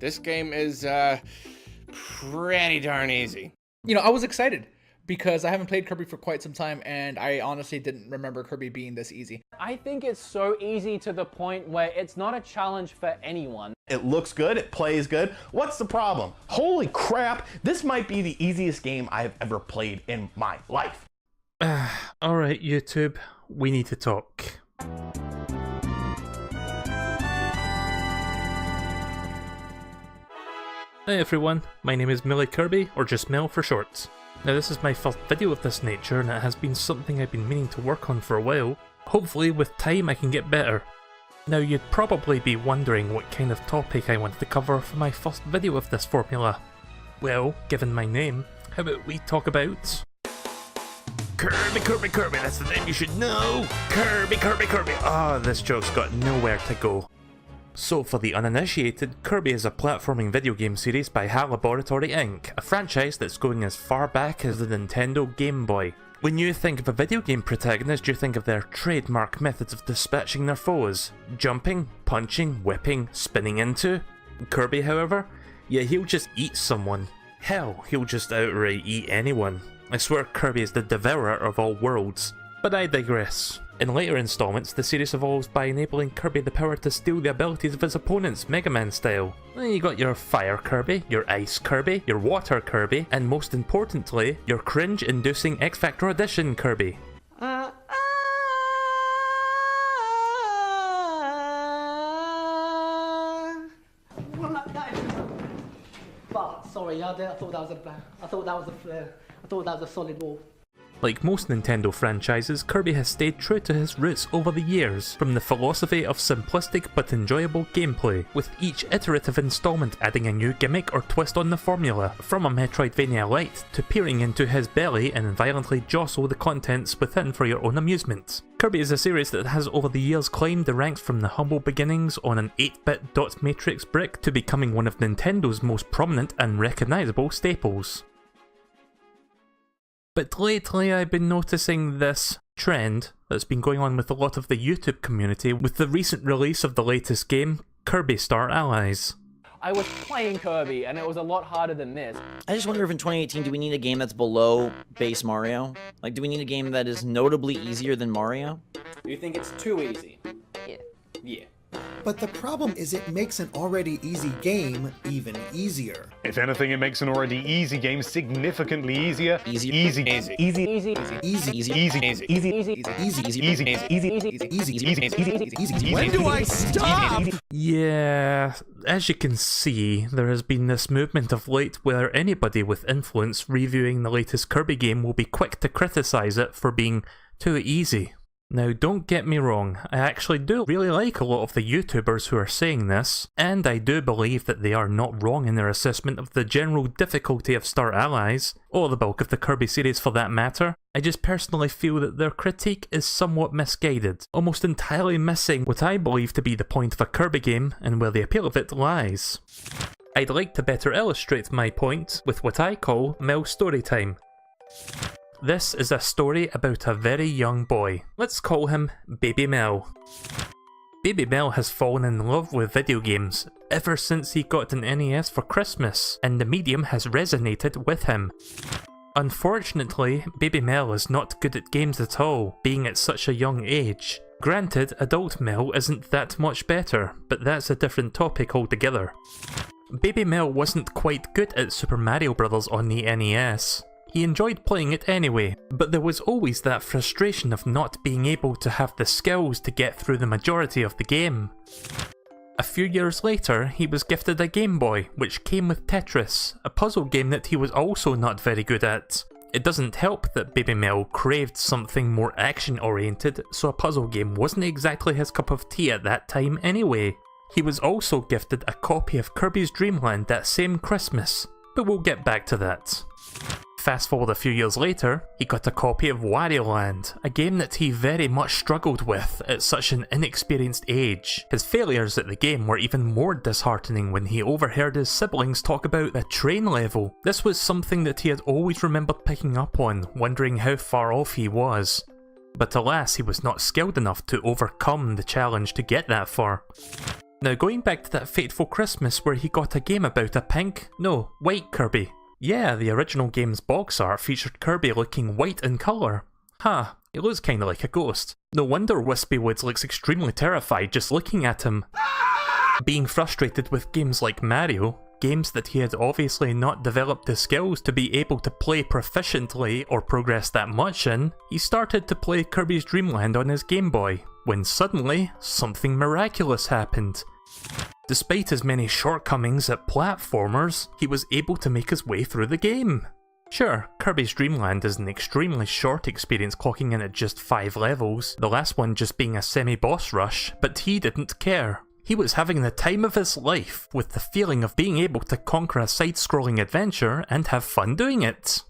This game is pretty darn easy. You know, I was excited because I haven't played Kirby for quite some time, and I honestly didn't remember Kirby being this easy. I think it's so easy to the point where it's not a challenge for anyone. It looks good, it plays good. What's the problem? Holy crap, this might be the easiest game I've ever played in my life. Alright, YouTube, we need to talk. Hi everyone, my name is MeleeKirby, or just Mel for short. Now this is my first video of this nature and it has been something I've been meaning to work on for a while. Hopefully with time I can get better. Now you'd probably be wondering what kind of topic I wanted to cover for my first video of this formula. Well, given my name, how about we talk about... Kirby, that's the name you should know! Kirby! Ah, this joke's got nowhere to go. So for the uninitiated, Kirby is a platforming video game series by HAL Laboratory Inc., a franchise that's going as far back as the Nintendo Game Boy. When you think of a video game protagonist, you think of their trademark methods of dispatching their foes. Jumping, punching, whipping, spinning into. Kirby, however? Yeah, he'll just eat someone. Hell, he'll just outright eat anyone. I swear Kirby is the devourer of all worlds. But I digress. In later installments, the series evolves by enabling Kirby the power to steal the abilities of his opponents, Mega Man style. You got your Fire Kirby, your Ice Kirby, your Water Kirby, and most importantly, your cringe-inducing X Factor Edition Kirby. Sorry, I thought that was a solid wall. Like most Nintendo franchises, Kirby has stayed true to his roots over the years, from the philosophy of simplistic but enjoyable gameplay, with each iterative installment adding a new gimmick or twist on the formula, from a Metroidvania light to peering into his belly and violently jostle the contents within for your own amusement. Kirby is a series that has over the years climbed the ranks from the humble beginnings on an 8-bit dot matrix brick to becoming one of Nintendo's most prominent and recognisable staples. But lately I've been noticing this trend that's been going on with a lot of the YouTube community with the recent release of the latest game, Kirby Star Allies. I was playing Kirby and it was a lot harder than this. I just wonder if in 2018 do we need a game that's below base Mario? Like, do we need a game that is notably easier than Mario? You think it's too easy? Yeah. But the problem is it makes an already easy game even easier. If anything, it makes an already easy game significantly easier. Easy. When do I stop? Yeah, as you can see, there has been this movement of late where anybody with influence reviewing the latest Kirby game will be quick to criticise it for being too easy. Now don't get me wrong, I actually do really like a lot of the YouTubers who are saying this, and I do believe that they are not wrong in their assessment of the general difficulty of Star Allies, or the bulk of the Kirby series for that matter. I just personally feel that their critique is somewhat misguided, almost entirely missing what I believe to be the point of a Kirby game and where the appeal of it lies. I'd like to better illustrate my point with what I call Mel Storytime. This is a story about a very young boy. Let's call him Baby Mel. Baby Mel has fallen in love with video games ever since he got an NES for Christmas, and the medium has resonated with him. Unfortunately, Baby Mel is not good at games at all, being at such a young age. Granted, adult Mel isn't that much better, but that's a different topic altogether. Baby Mel wasn't quite good at Super Mario Bros. On the NES. He enjoyed playing it anyway, but there was always that frustration of not being able to have the skills to get through the majority of the game. A few years later, he was gifted a Game Boy, which came with Tetris, a puzzle game that he was also not very good at. It doesn't help that Baby Mel craved something more action-oriented, so a puzzle game wasn't exactly his cup of tea at that time anyway. He was also gifted a copy of Kirby's Dream Land that same Christmas, but we'll get back to that. Fast forward a few years later, he got a copy of Wario Land, a game that he very much struggled with at such an inexperienced age. His failures at the game were even more disheartening when he overheard his siblings talk about the train level. This was something that he had always remembered picking up on, wondering how far off he was. But alas, he was not skilled enough to overcome the challenge to get that far. Now going back to that fateful Christmas where he got a game about a white Kirby. Yeah, the original game's box art featured Kirby looking white in colour. Huh, he looks kinda like a ghost. No wonder Wispy Woods looks extremely terrified just looking at him. Being frustrated with games like Mario, games that he had obviously not developed the skills to be able to play proficiently or progress that much in, he started to play Kirby's Dream Land on his Game Boy, when suddenly, something miraculous happened. Despite his many shortcomings at platformers, he was able to make his way through the game. Sure, Kirby's Dream Land is an extremely short experience clocking in at just 5 levels, the last one just being a semi-boss rush, but he didn't care. He was having the time of his life, with the feeling of being able to conquer a side-scrolling adventure and have fun doing it.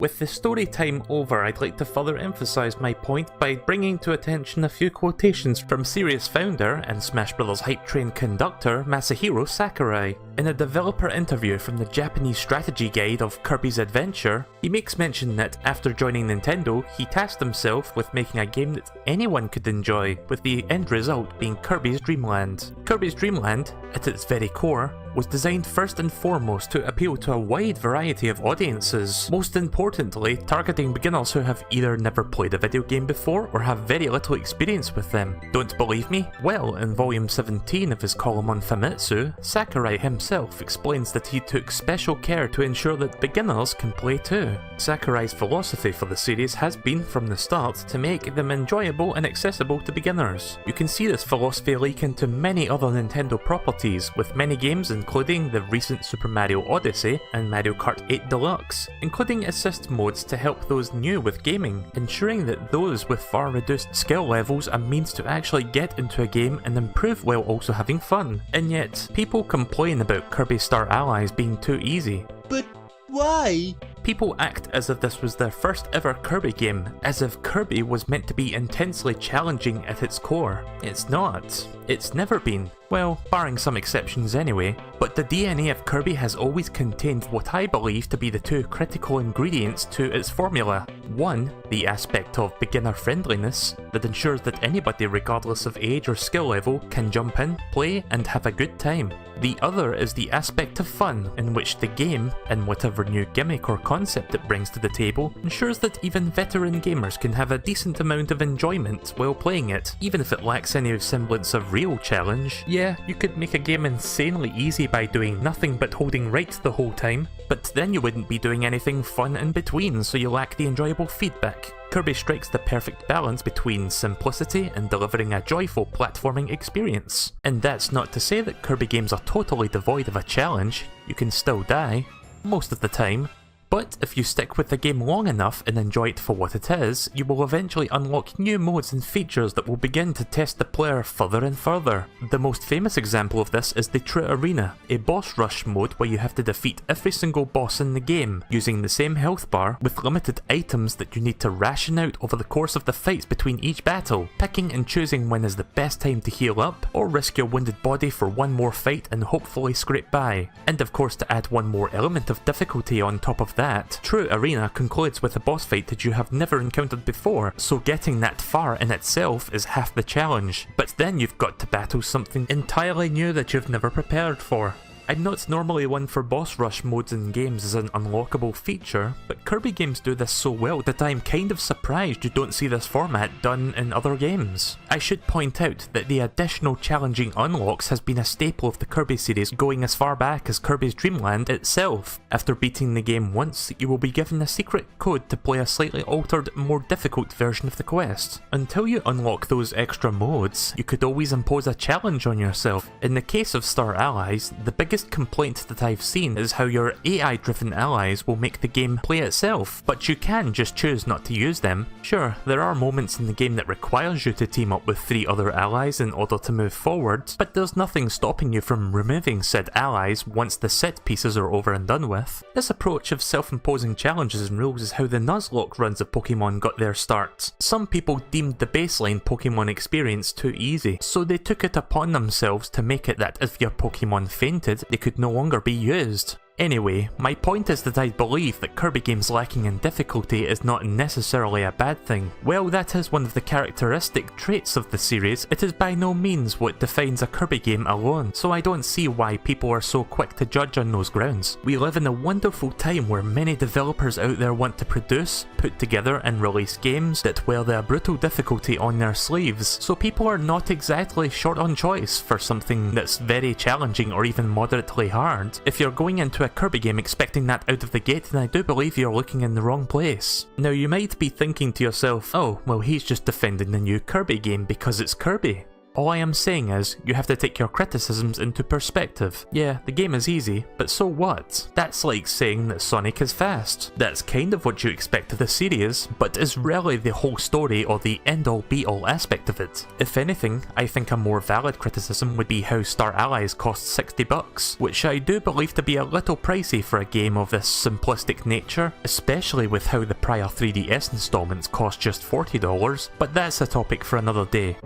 With the story time over, I'd like to further emphasise my point by bringing to attention a few quotations from series founder and Smash Bros. Hype Train conductor Masahiro Sakurai. In a developer interview from the Japanese strategy guide of Kirby's Adventure, he makes mention that after joining Nintendo, he tasked himself with making a game that anyone could enjoy, with the end result being Kirby's Dream Land. Kirby's Dream Land, at its very core, was designed first and foremost to appeal to a wide variety of audiences, most importantly targeting beginners who have either never played a video game before or have very little experience with them. Don't believe me? Well, in volume 17 of his column on Famitsu, Sakurai himself explains that he took special care to ensure that beginners can play too. Sakurai's philosophy for the series has been from the start to make them enjoyable and accessible to beginners. You can see this philosophy leak into many other Nintendo properties, with many games including the recent Super Mario Odyssey and Mario Kart 8 Deluxe, including assist modes to help those new with gaming, ensuring that those with far reduced skill levels a means to actually get into a game and improve while also having fun. And yet, people complain about Kirby Star Allies being too easy. But why? People act as if this was their first ever Kirby game, as if Kirby was meant to be intensely challenging at its core. It's not. It's never been. Well, barring some exceptions anyway, but the DNA of Kirby has always contained what I believe to be the two critical ingredients to its formula. One, the aspect of beginner friendliness that ensures that anybody regardless of age or skill level can jump in, play and have a good time. The other is the aspect of fun, in which the game, and whatever new gimmick or concept it brings to the table, ensures that even veteran gamers can have a decent amount of enjoyment while playing it, even if it lacks any semblance of real challenge. Yeah, you could make a game insanely easy by doing nothing but holding right the whole time, but then you wouldn't be doing anything fun in between, so you lack the enjoyable feedback. Kirby strikes the perfect balance between simplicity and delivering a joyful platforming experience. And that's not to say that Kirby games are totally devoid of a challenge. You can still die, most of the time. But if you stick with the game long enough and enjoy it for what it is, you will eventually unlock new modes and features that will begin to test the player further and further. The most famous example of this is the True Arena, a boss rush mode where you have to defeat every single boss in the game, using the same health bar with limited items that you need to ration out over the course of the fights between each battle, picking and choosing when is the best time to heal up, or risk your wounded body for one more fight and hopefully scrape by. And of course, to add one more element of difficulty on top of that, True Arena concludes with a boss fight that you have never encountered before, so getting that far in itself is half the challenge. But then you've got to battle something entirely new that you've never prepared for. I'm not normally one for boss rush modes in games as an unlockable feature, but Kirby games do this so well that I'm kind of surprised you don't see this format done in other games. I should point out that the additional challenging unlocks has been a staple of the Kirby series going as far back as Kirby's Dream Land itself. After beating the game once, you will be given a secret code to play a slightly altered, more difficult version of the quest. Until you unlock those extra modes, you could always impose a challenge on yourself. In the case of Star Allies, the biggest complaint that I've seen is how your AI-driven allies will make the game play itself, but you can just choose not to use them. Sure, there are moments in the game that requires you to team up with 3 other allies in order to move forward, but there's nothing stopping you from removing said allies once the set pieces are over and done with. This approach of self-imposing challenges and rules is how the Nuzlocke runs of Pokemon got their start. Some people deemed the baseline Pokemon experience too easy, so they took it upon themselves to make it that if your Pokemon fainted, they could no longer be used. Anyway, my point is that I believe that Kirby games lacking in difficulty is not necessarily a bad thing. While that is one of the characteristic traits of the series, it is by no means what defines a Kirby game alone, so I don't see why people are so quick to judge on those grounds. We live in a wonderful time where many developers out there want to produce, put together and release games that wear the brutal difficulty on their sleeves, so people are not exactly short on choice for something that's very challenging or even moderately hard. If you're going into a Kirby game expecting that out of the gate, then I do believe you're looking in the wrong place. Now you might be thinking to yourself, oh, well he's just defending the new Kirby game because it's Kirby. All I am saying is, you have to take your criticisms into perspective. Yeah, the game is easy, but so what? That's like saying that Sonic is fast. That's kind of what you expect of the series, but is rarely the whole story or the end-all be-all aspect of it. If anything, I think a more valid criticism would be how Star Allies costs $60, which I do believe to be a little pricey for a game of this simplistic nature, especially with how the prior 3DS installments cost just $40, but that's a topic for another day.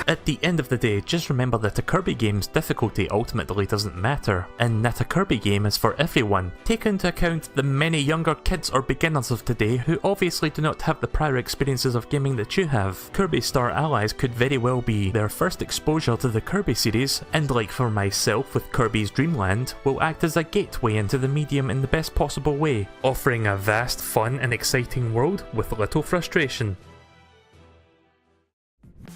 At the end of the day, just remember that a Kirby game's difficulty ultimately doesn't matter, and that a Kirby game is for everyone. Take into account the many younger kids or beginners of today who obviously do not have the prior experiences of gaming that you have. Kirby Star Allies could very well be their first exposure to the Kirby series, and like for myself with Kirby's Dream Land, will act as a gateway into the medium in the best possible way, offering a vast, fun and exciting world with little frustration.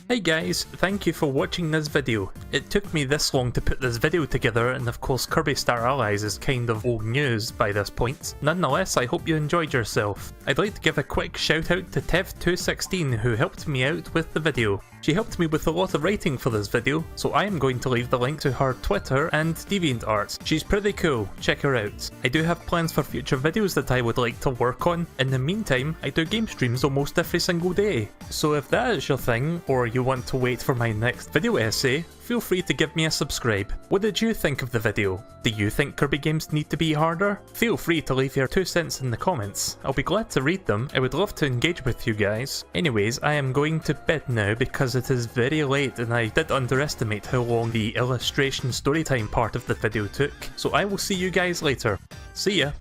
Hey guys, thank you for watching this video. It took me this long to put this video together, and of course Kirby Star Allies is kind of old news by this point. Nonetheless, I hope you enjoyed yourself. I'd like to give a quick shout out to Tev216 who helped me out with the video. She helped me with a lot of writing for this video, so I am going to leave the link to her Twitter and DeviantArt. She's pretty cool, check her out. I do have plans for future videos that I would like to work on. In the meantime, I do game streams almost every single day. So if that is your thing, or you want to wait for my next video essay, feel free to give me a subscribe. What did you think of the video? Do you think Kirby games need to be harder? Feel free to leave your 2 cents in the comments. I'll be glad to read them. I would love to engage with you guys. Anyways, I am going to bed now because it is very late and I did underestimate how long the illustration storytime part of the video took. So I will see you guys later. See ya!